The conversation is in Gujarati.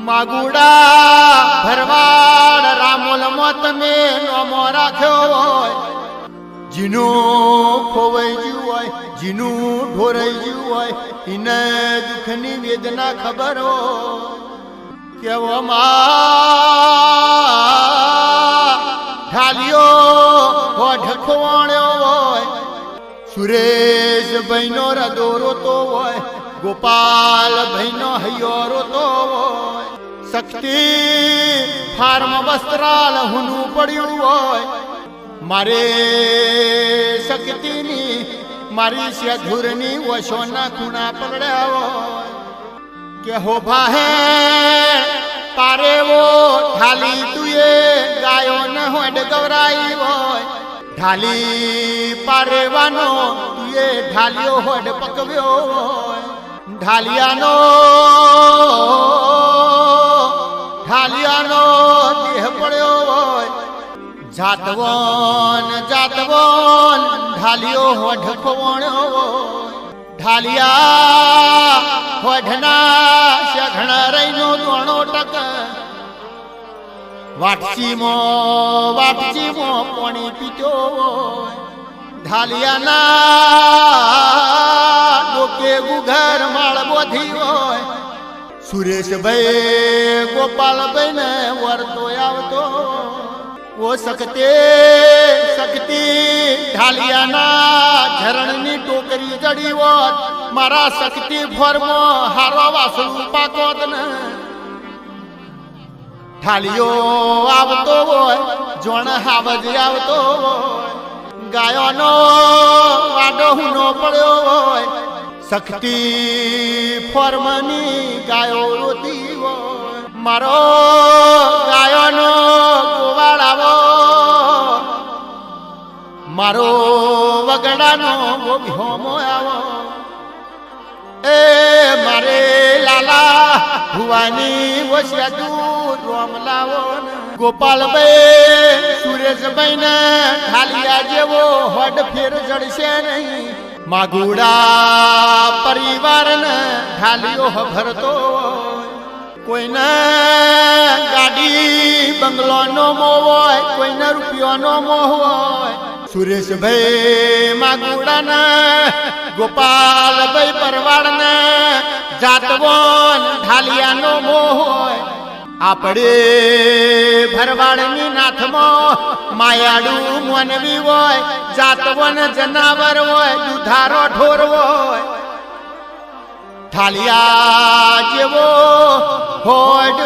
માગુડા ભરવાડ રામોલ માં તમે નોમો રાખ્યો હોય, જીનું ખોવાઈ ગયું હોય, જીનું ઢોરાઈ ગયું હોય, એને દુઃખની વેદના ખબર હોય. કેવો ઢાલિયો હોઠ ખોવાણ્યો હોય, સુરેશભાઈ નો રદો રોતો હોય, ગોપાલભાઈ નો હૈયો રોતો હોય, શક્તિ ફાર્મ વસ્ત્રાલ હુનું પડ્યું હોય, મારે શક્તિની મારી સેધુરની વશોના ખૂણા પકડ્યા હોય. કે હો ભાહે પારેવો ઢાલી તુએ ગાયો ન હોડ ગવરાઈ હોય, ઢાલી પારેવાનો તુએ ઢાલિયો હોડ પકવ્યો હોય, ઢાલિયાનો દેહ પડ્યો હોય, જાતવન ઢાલિયો હોઠ ખોવણ્યો હોય, ઢાલિયા હોઠના શઘણ રહીનો દોણો ટક, વાટચીમાં પાણી પીતો હોય, ઢાલિયાના ડોકે ગુઘર માળ બોધી હોય, સુરેશભાઈ ગોપાલભાઈ ને વરતો આવતો. ઓ શક્તિ ઢાલિયાના ઝરણની ટોકરી જડી હોત, મારા શક્તિ ફોર્મો હારો વાસળું પાકોત ને. ઢાલિયો આવતો હોય, જોણ હાવજ આવતો હોય, ગાયોનો વાડો હુનો પડ્યો હોય, શક્તિ ફોર્મની ગાયો રોતી હોય, મારો ગાયોનો ગોવાળ આવો, મારો વગડાનો ગોભ્યોમો આવો. એ મારે લાલા ભુવાની વસ્યા દૂર રોમ લાવો. ગોપાલભાઈ સુરેશભાઈ ને ઢાલિયા જેવો હડ ફેર જડશે નહીં, માગુડા પરિવારને ઢાલિયો ભરતો હોય, કોઈને ગાડી બંગલોનો મોહ હોય, કોઈને રૂપિયાનો મોહ હોય. સુરેશભાઈ માગુડાને ગોપાલભાઈ પરવાડને જાતવન ઢાલિયાનો મોહ હોય. આપણે ભરવાડની નાથમાં માયાડું મોનવી હોય, જાતવન જનાવર હોય, દુધારો ઢોર હોય, ઢાલિયા જેવો હોડ